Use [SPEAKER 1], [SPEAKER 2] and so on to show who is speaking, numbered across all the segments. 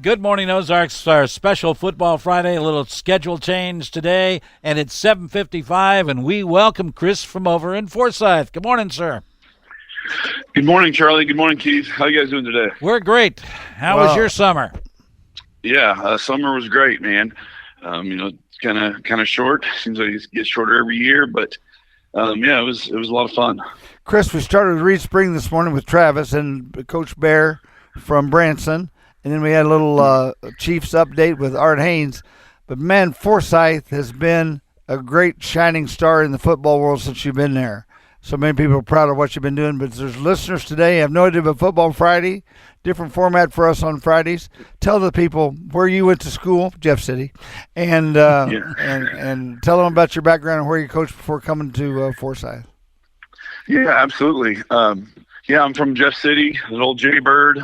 [SPEAKER 1] Good morning, Ozarks. Our special Football Friday, a little schedule change today, and it's 7:55, and we welcome Kris from over in Forsyth. Good morning, sir.
[SPEAKER 2] Good morning, Charlie. Good morning, Keith. How you guys doing today?
[SPEAKER 1] We're great. How was your summer?
[SPEAKER 2] Yeah, summer was great, man. It's kind of short. Seems like it gets shorter every year, but it was a lot of fun.
[SPEAKER 3] Kris, we started with Reed Spring this morning with Travis and Coach Bear from Branson, and then we had a little Chiefs update with Art Haynes. But man, Forsyth has been a great shining star in the football world since you've been there. So many people are proud of what you've been doing, but there's listeners today have no idea about Football Friday, different format for us on Fridays. Tell the people where you went to school, Jeff City, and and tell them about your background and where you coached before coming to Forsyth.
[SPEAKER 2] Yeah, absolutely. I'm from Jeff City, an old J Bird.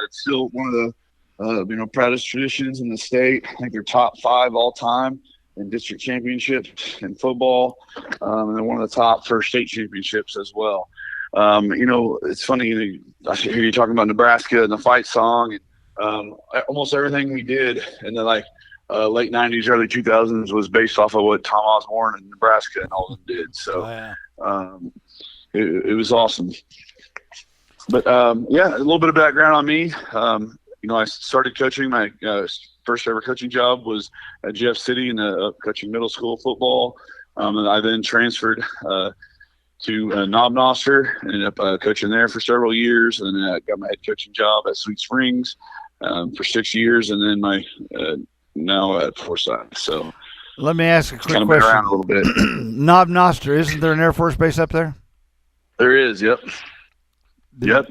[SPEAKER 2] It's still one of the proudest traditions in the state. I think they're top 5 all time in district championships in football, and they're one of the top for state championships as well. It's funny, I hear you talking about Nebraska and the fight song, and almost everything we did in the late 90s, early 2000s was based off of what Tom Osborne and Nebraska and all of them did. So it was awesome. But a little bit of background on me. I started coaching. My first ever coaching job was at Jeff City coaching middle school football. And I then transferred to Knob Noster, ended up coaching there for several years, and then I got my head coaching job at Sweet Springs for 6 years, and then now at Forsyth. So
[SPEAKER 3] let me ask a quick
[SPEAKER 2] kind of
[SPEAKER 3] question.
[SPEAKER 2] Been around a little bit.
[SPEAKER 3] Knob Noster, isn't there an Air Force base up there?
[SPEAKER 2] There is, yep. Yep.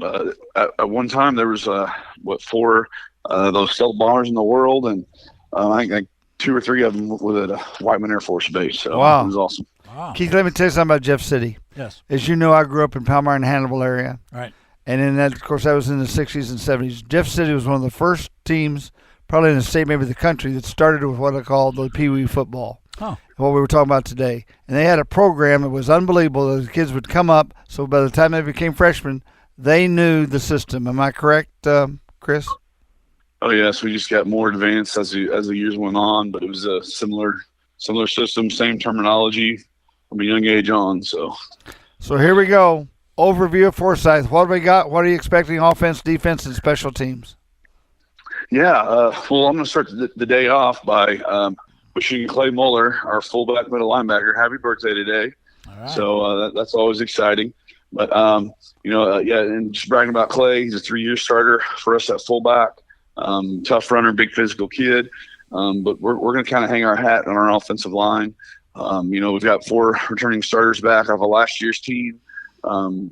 [SPEAKER 2] At one time, there was 4 those stealth bombers in the world, and I think 2 or 3 of them were at Whiteman Air Force Base. So
[SPEAKER 3] wow.
[SPEAKER 2] It was awesome.
[SPEAKER 1] Wow.
[SPEAKER 3] Keith, let me tell you something about Jeff City.
[SPEAKER 1] Yes.
[SPEAKER 3] As you know, I grew up in Palmyra and Hannibal area.
[SPEAKER 1] Right.
[SPEAKER 3] And then that, of course, that was in the 60s and 70s. Jeff City was one of the first teams, probably in the state, maybe the country, that started with what I call the Pee Wee football.
[SPEAKER 1] Oh.
[SPEAKER 3] What we were talking about today. And they had a program that was unbelievable. The kids would come up, so by the time they became freshmen, they knew the system. Am I correct, Kris?
[SPEAKER 2] Oh yes, we just got more advanced as the years went on, but it was a similar system, same terminology from a young age on. So
[SPEAKER 3] here we go. Overview of Forsyth. What do we got? What are you expecting? Offense, defense, and special teams.
[SPEAKER 2] Yeah, well, I'm going to start the day off by wishing Clay Muller, our fullback middle linebacker, happy birthday today.
[SPEAKER 1] All right.
[SPEAKER 2] So that's always exciting. But, and just bragging about Clay, he's a 3-year starter for us at fullback. Tough runner, big physical kid. But we're going to kind of hang our hat on our offensive line. We've got 4 returning starters back off of last year's team.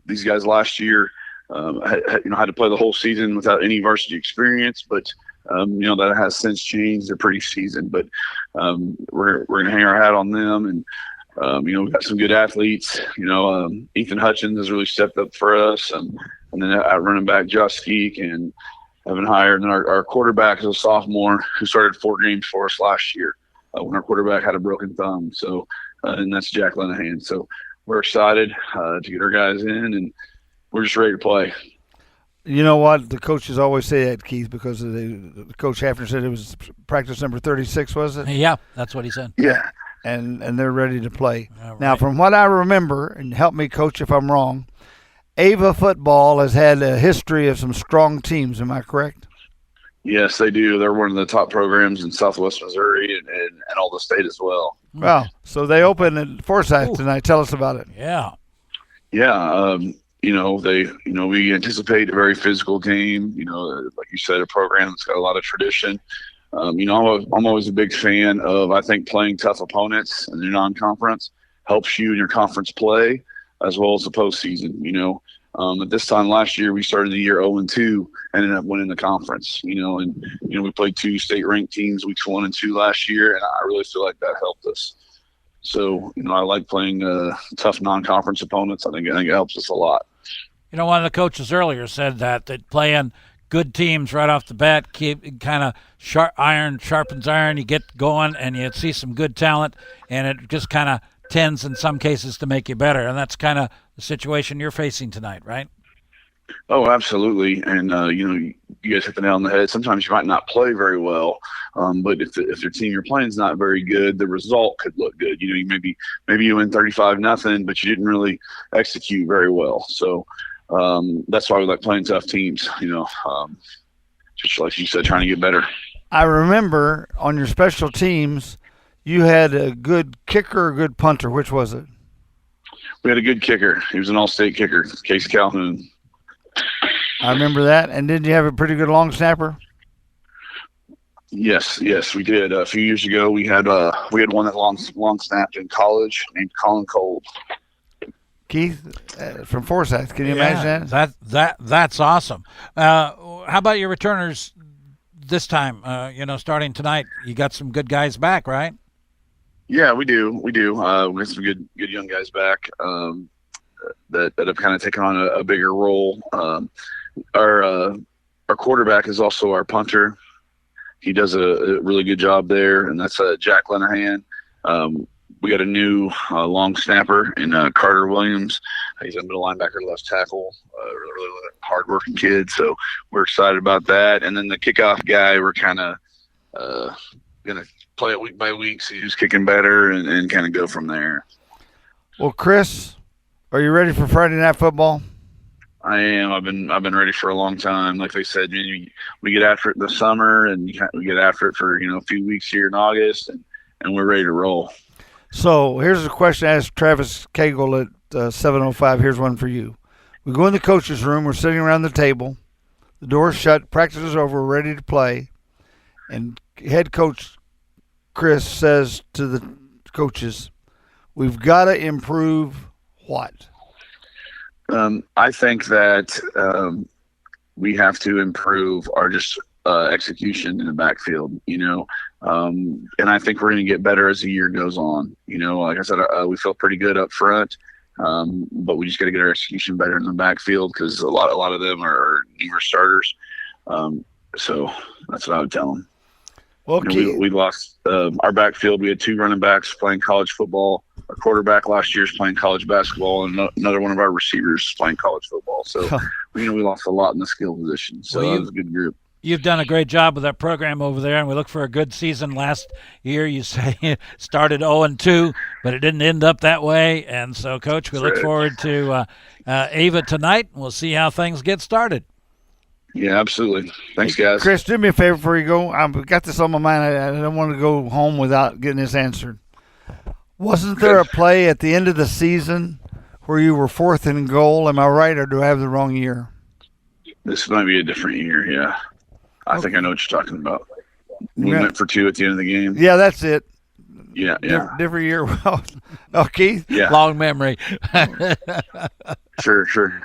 [SPEAKER 2] These guys last year had to play the whole season without any varsity experience, but that has since changed. They're pretty seasoned, but we're going to hang our hat on them. And we've got some good athletes. Ethan Hutchins has really stepped up for us, and then our running back Josh Feek and Evan Hire, and then our quarterback is a sophomore who started 4 games for us last year when our quarterback had a broken thumb. So, and that's Jack Lenahan. So we're excited to get our guys in, and we're just ready to play.
[SPEAKER 3] You know what? The coaches always say that, Keith, because the Coach Hafner said it was practice number 36, was it?
[SPEAKER 1] Yeah, that's what he said.
[SPEAKER 2] Yeah.
[SPEAKER 3] And they're ready to play.
[SPEAKER 1] Right.
[SPEAKER 3] Now, from what I remember, and help me, Coach, if I'm wrong, Ava football has had a history of some strong teams. Am I correct?
[SPEAKER 2] Yes, they do. They're one of the top programs in Southwest Missouri and all the state as well.
[SPEAKER 3] Well, so they open at Forsyth tonight. Tell us about it.
[SPEAKER 1] Yeah.
[SPEAKER 2] Yeah. We anticipate a very physical game. Like you said, a program that's got a lot of tradition. I'm always a big fan of, I think, playing tough opponents in your non-conference helps you in your conference play as well as the postseason. At this time last year, we started the year 0-2, ended up winning the conference. We played 2 state-ranked teams weeks 1 and 2 last year, and I really feel like that helped us. So, I like playing tough non-conference opponents. I think it helps us a lot.
[SPEAKER 1] One of the coaches earlier said that playing good teams right off the bat, keep kind of iron sharpens iron. You get going and you see some good talent, and it just kind of tends in some cases to make you better. And that's kind of the situation you're facing tonight, right?
[SPEAKER 2] Oh, absolutely. And, you guys hit the nail on the head. Sometimes you might not play very well, but if your team you're playing is not very good, the result could look good. Maybe you win 35-0, but you didn't really execute very well. So that's why we like playing tough teams, just like you said, trying to get better.
[SPEAKER 3] I remember on your special teams, you had a good kicker or a good punter. Which was it?
[SPEAKER 2] We had a good kicker. He was an all-state kicker, Case Calhoun.
[SPEAKER 3] I remember that. And didn't you have a pretty good long snapper?
[SPEAKER 2] Yes, we did. A few years ago, we had one that long snapped in college named Colin Cole.
[SPEAKER 3] Keith from Forsyth. Can you imagine that?
[SPEAKER 1] That's awesome. How about your returners this time? Starting tonight, you got some good guys back, right?
[SPEAKER 2] Yeah, we do. We got some good young guys back that have kind of taken on a bigger role. Our quarterback is also our punter. He does a really good job there, and that's Jack Lenahan. We got a new long snapper in Carter Williams. He's a middle linebacker, left tackle, really hard-working kid. So we're excited about that. And then the kickoff guy, we're kind of going to play it week by week, see who's kicking better, and kind of go from there.
[SPEAKER 3] Well, Kris, are you ready for Friday Night Football?
[SPEAKER 2] I am. I've been ready for a long time. Like they said, we get after it in the summer, and we get after it for a few weeks here in August, and we're ready to roll.
[SPEAKER 3] So here's a question I asked Travis Cagle at 7:05. Here's one for you. We go in the coach's room. We're sitting around the table. The door's shut. Practice is over. We're ready to play. And head coach Kris says to the coaches, "We've got to improve what?"
[SPEAKER 2] I think that we have to improve our just execution in the backfield, and I think we're going to get better as the year goes on. Like I said, we feel pretty good up front, but we just got to get our execution better in the backfield because a lot of them are newer starters. So that's what I would tell them.
[SPEAKER 3] Well,
[SPEAKER 2] we lost our backfield. We had 2 running backs playing college football. Our quarterback last year is playing college basketball, and another one of our receivers is playing college football. So, we lost a lot in the skill position. So that was a good group.
[SPEAKER 1] You've done a great job with that program over there, and we look for a good season. Last year, you say it started 0-2, but it didn't end up that way. And so, Coach, we look forward to Ava tonight. We'll see how things get started.
[SPEAKER 2] Yeah, absolutely. Thanks, guys.
[SPEAKER 3] Kris, do me a favor before you go. I've got this on my mind. I don't want to go home without getting this answered. Wasn't there a play at the end of the season where you were 4th and goal? Am I right, or do I have the wrong year?
[SPEAKER 2] This might be a different year, yeah. I think I know what you're talking about. We went for 2 at the end of the game.
[SPEAKER 3] Yeah, that's it.
[SPEAKER 2] Yeah.
[SPEAKER 3] Different year. Oh, Keith?
[SPEAKER 2] Yeah.
[SPEAKER 1] Long memory.
[SPEAKER 2] Sure.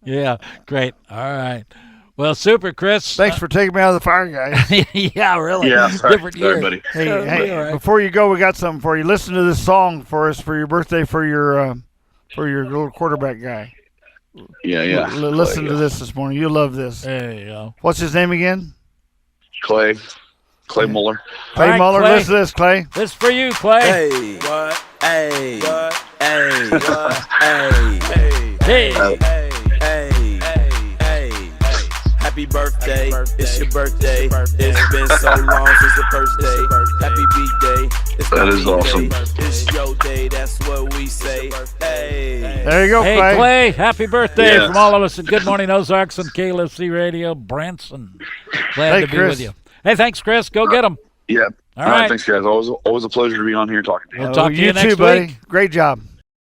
[SPEAKER 1] Yeah, great. All right. Well, super, Kris.
[SPEAKER 3] Thanks for taking me out of the fire, guys.
[SPEAKER 1] Yeah, really.
[SPEAKER 2] Yeah, sorry.
[SPEAKER 1] Different year.
[SPEAKER 2] Sorry, buddy.
[SPEAKER 3] Hey,
[SPEAKER 1] Right.
[SPEAKER 3] before you go, we got something for you. Listen to this song for us for your birthday for your little quarterback guy.
[SPEAKER 2] Yeah.
[SPEAKER 3] Listen to this morning. You'll love this.
[SPEAKER 1] There you go.
[SPEAKER 3] What's his name again?
[SPEAKER 2] Clay Muller.
[SPEAKER 3] Clay
[SPEAKER 1] right,
[SPEAKER 3] Muller.
[SPEAKER 1] Clay.
[SPEAKER 3] Listen to this, Clay.
[SPEAKER 1] This for you, Clay.
[SPEAKER 4] Hey, what? Hey, what? Hey, what?
[SPEAKER 1] Hey.
[SPEAKER 4] Happy birthday, it's your birthday. It's been so long since the first day. Happy B-Day.
[SPEAKER 2] That is awesome.
[SPEAKER 4] It's your day, that's what we say. Hey.
[SPEAKER 3] There you go,
[SPEAKER 1] Hey,
[SPEAKER 3] Clay.
[SPEAKER 1] Clay, happy birthday
[SPEAKER 2] Yes.
[SPEAKER 1] from all of us at Good Morning Ozarks and KLFC Radio, Branson. Glad
[SPEAKER 3] Hey,
[SPEAKER 1] to be
[SPEAKER 3] Kris.
[SPEAKER 1] with you. Hey, thanks, Kris. Go get them.
[SPEAKER 2] Yeah.
[SPEAKER 1] All right.
[SPEAKER 2] Thanks, guys. Always a pleasure to be on here talking to you.
[SPEAKER 1] We'll talk to you
[SPEAKER 3] you
[SPEAKER 1] next
[SPEAKER 3] too, buddy.
[SPEAKER 1] week.
[SPEAKER 3] Great job.